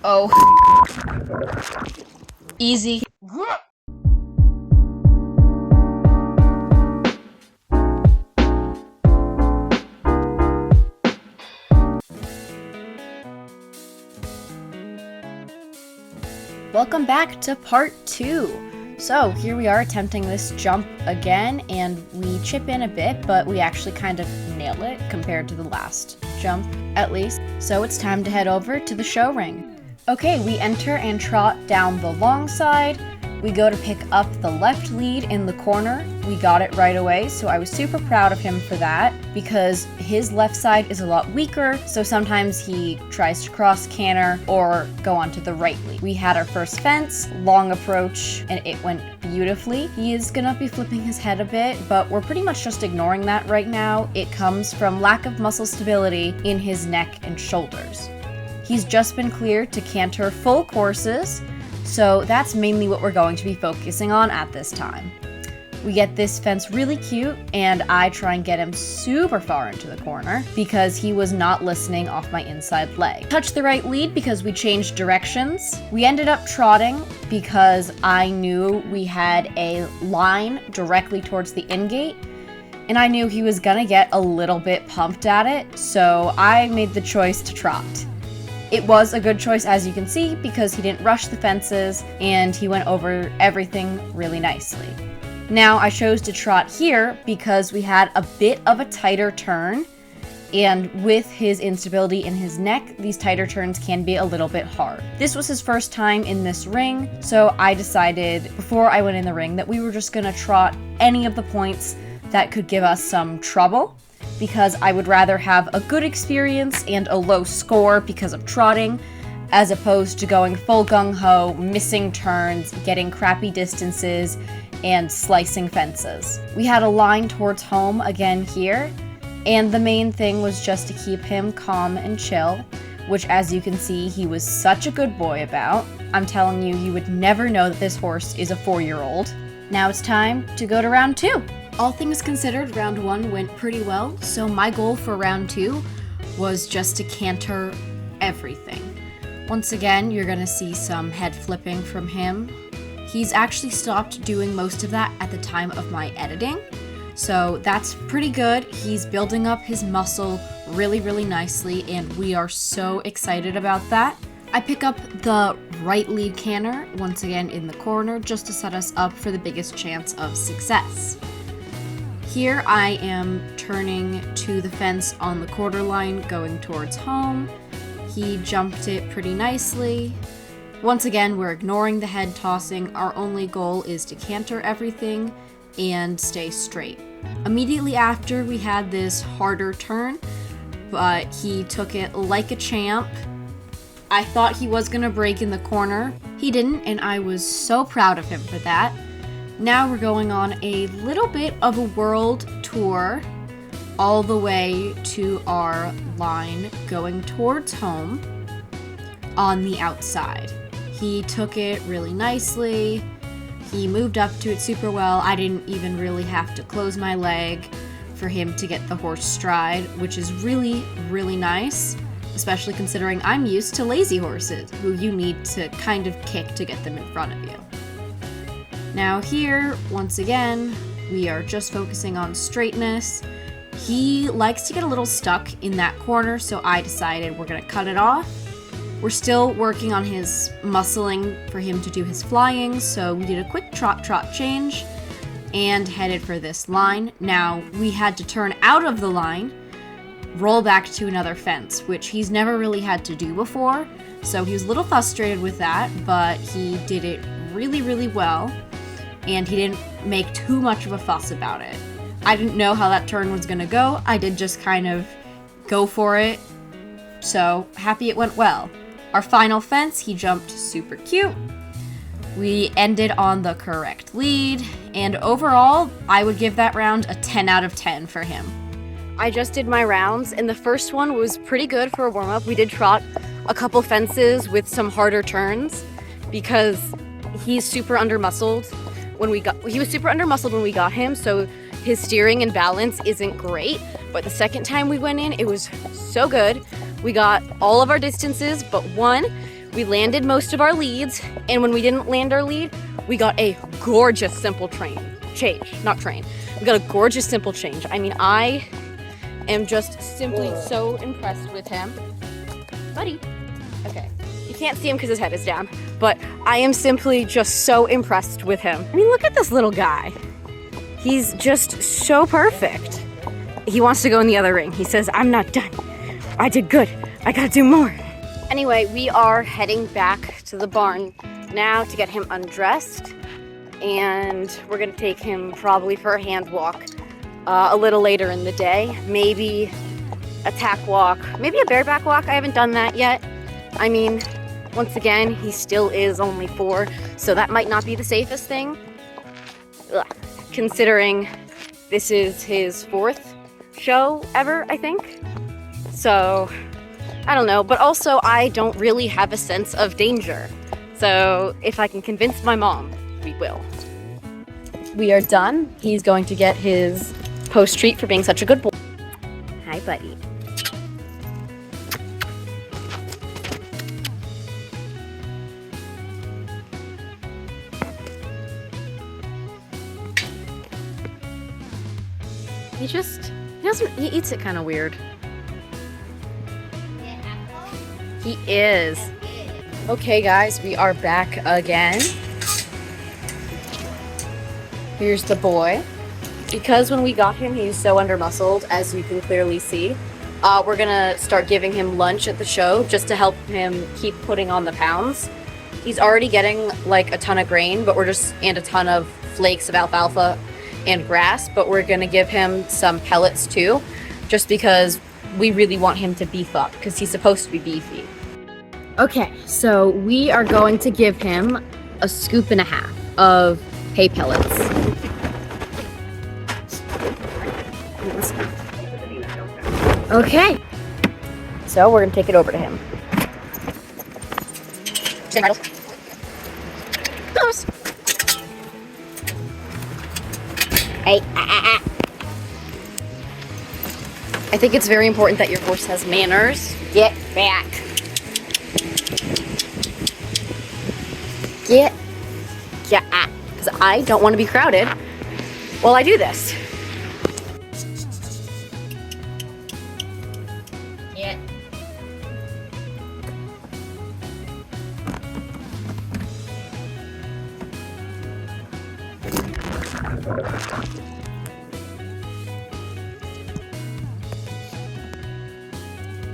Oh. Easy. Welcome back to part 2. So here we are attempting this jump again, and we chip in a bit, but we actually kind of nail it compared to the last jump, at least. So it's time to head over to the show ring. Okay, we enter and trot down the long side. We go to pick up the left lead in the corner. We got it right away, so I was super proud of him for that because his left side is a lot weaker, so sometimes he tries to cross canter or go onto the right lead. We had our first fence, long approach, and it went beautifully. He is gonna be flipping his head a bit, but we're pretty much just ignoring that right now. It comes from lack of muscle stability in his neck and shoulders. He's just been cleared to canter full courses, so that's mainly what we're going to be focusing on at this time. We get this fence really cute, and I try and get him super far into the corner because he was not listening off my inside leg. Touch the right lead because we changed directions. We ended up trotting because I knew we had a line directly towards the in-gate, and I knew he was gonna get a little bit pumped at it, so I made the choice to trot. It was a good choice, as you can see, because he didn't rush the fences and he went over everything really nicely. Now, I chose to trot here because we had a bit of a tighter turn, and with his instability in his neck, these tighter turns can be a little bit hard. This was his first time in this ring, so I decided before I went in the ring that we were just gonna trot any of the points that could give us some trouble, because I would rather have a good experience and a low score because of trotting, as opposed to going full gung-ho, missing turns, getting crappy distances, and slicing fences. We had a line towards home again here, and the main thing was just to keep him calm and chill, which, as you can see, he was such a good boy about. I'm telling you, you would never know that this horse is a 4-year-old. Now it's time to go to round 2. All things considered, round 1 went pretty well, so my goal for round 2 was just to canter everything. Once again, you're gonna see some head flipping from him. He's actually stopped doing most of that at the time of my editing, so that's pretty good. He's building up his muscle really, really nicely, and we are so excited about that. I pick up the right lead canter, once again in the corner, just to set us up for the biggest chance of success. Here I am turning to the fence on the quarter line, going towards home. He jumped it pretty nicely. Once again, we're ignoring the head tossing. Our only goal is to canter everything and stay straight. Immediately after, we had this harder turn, but he took it like a champ. I thought he was gonna break in the corner. He didn't, and I was so proud of him for that. Now we're going on a little bit of a world tour all the way to our line going towards home on the outside. He took it really nicely. He moved up to it super well. I didn't even really have to close my leg for him to get the horse stride, which is really, really nice, especially considering I'm used to lazy horses who you need to kind of kick to get them in front of you. Now here, once again, we are just focusing on straightness. He likes to get a little stuck in that corner, so I decided we're gonna cut it off. We're still working on his muscling for him to do his flying, so we did a quick trot change and headed for this line. Now, we had to turn out of the line, roll back to another fence, which he's never really had to do before, so he was a little frustrated with that, but he did it really, really well, and he didn't make too much of a fuss about it. I didn't know how that turn was gonna go. I did just kind of go for it, so happy it went well. Our final fence, he jumped super cute. We ended on the correct lead, and overall, I would give that round a 10 out of 10 for him. I just did my rounds, and the first one was pretty good for a warm-up. We did trot a couple fences with some harder turns because he's super under-muscled. He was super under-muscled when we got him, so his steering and balance isn't great. But the second time we went in, it was so good. We got all of our distances but one. We landed most of our leads, and when we didn't land our lead, we got a gorgeous simple change. We got a gorgeous simple change. I mean, I am just simply so impressed with him. Buddy. Okay. You can't see him because his head is down, but I am simply just so impressed with him. I mean, look at this little guy. He's just so perfect. He wants to go in the other ring. He says, I'm not done. I did good. I gotta do more. Anyway, we are heading back to the barn now to get him undressed, and we're gonna take him probably for a hand walk a little later in the day. Maybe a tack walk, maybe a bareback walk. I haven't done that yet. I mean, once again, he still is only 4, so that might not be the safest thing. Considering this is his 4th show ever, I think. So, I don't know, but also I don't really have a sense of danger. So if I can convince my mom, we will. We are done. He's going to get his post treat for being such a good boy. Hi, buddy. He eats it kind of weird. He is. Okay, guys, we are back again. Here's the boy. Because when we got him, he's so undermuscled, as you can clearly see. We're gonna start giving him lunch at the show just to help him keep putting on the pounds. He's already getting like a ton of grain, and a ton of flakes of alfalfa and grass, but we're gonna give him some pellets too, just because we really want him to beef up, because he's supposed to be beefy. Okay, so we are going to give him a 1.5 scoops of hay pellets. Okay, so we're gonna take it over to him. Goose. Hey, I think it's very important that your horse has manners. Get back. Get back. Because I don't want to be crowded while I do this. Yeah.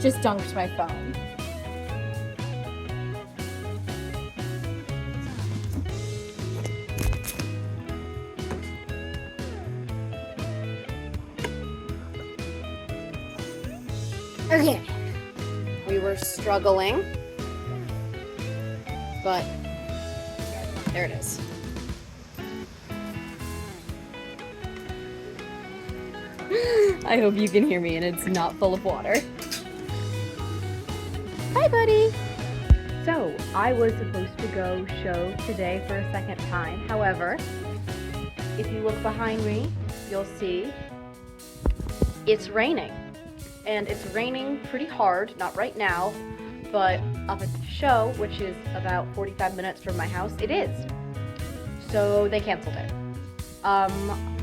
Just dunked my phone. Okay. We were struggling, but there it is. I hope you can hear me and it's not full of water. Hi, buddy. So, I was supposed to go show today for a second time. However, if you look behind me, you'll see it's raining. And it's raining pretty hard, not right now, but up at the show, which is about 45 minutes from my house, it is. So they canceled it.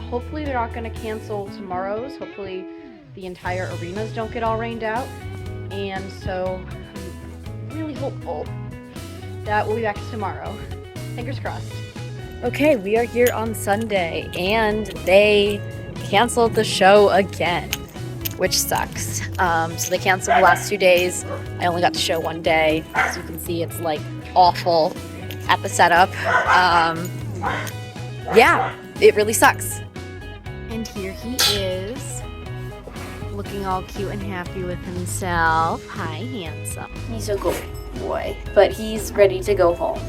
Hopefully they're not going to cancel tomorrow's. Hopefully the entire arenas don't get all rained out. And so I'm really hopeful that we'll be back tomorrow. Fingers crossed. Okay, we are here on Sunday, and they canceled the show again, which sucks. So they canceled the last 2 days. I only got to show 1 day. As you can see, it's like awful at the setup. Yeah, it really sucks. And here he is, looking all cute and happy with himself. Hi, handsome. He's a good boy, but he's ready to go home.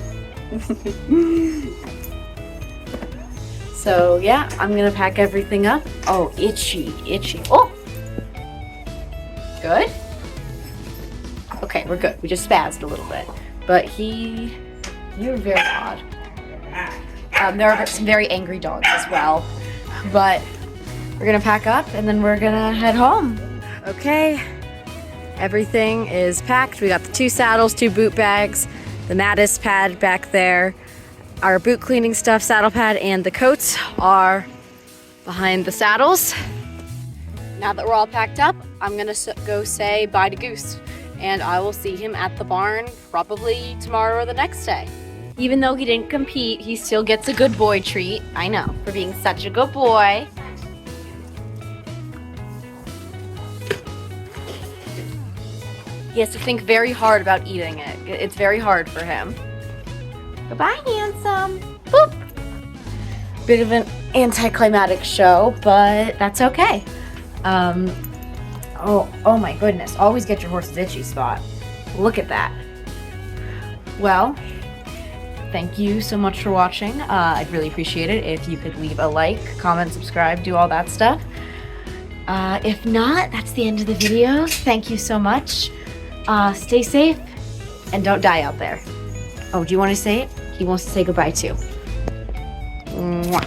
So yeah, I'm gonna pack everything up. Oh, itchy. Oh! Good? Okay, we're good. We just spazzed a little bit. But you're very odd. There are some very angry dogs as well. But we're gonna pack up and then we're gonna head home. Okay, Everything is packed. We got the 2 saddles, 2 boot bags, the Mattis pad back there, our boot cleaning stuff, saddle pad, and the coats are behind the saddles. Now that we're all packed up, I'm gonna go say bye to Goose, and I will see him at the barn probably tomorrow or the next day. Even though he didn't compete, he still gets a good boy treat. I know, for being such a good boy. He has to think very hard about eating it. It's very hard for him. Goodbye, handsome. Boop. Bit of an anticlimactic show, but that's okay. Oh my goodness. Always get your horse's itchy spot. Look at that. Well, thank you so much for watching. I'd really appreciate it if you could leave a like, comment, subscribe, do all that stuff. If not, that's the end of the video. Thank you so much. Stay safe and don't die out there. Oh, do you want to say it? He wants to say goodbye too. Mwah.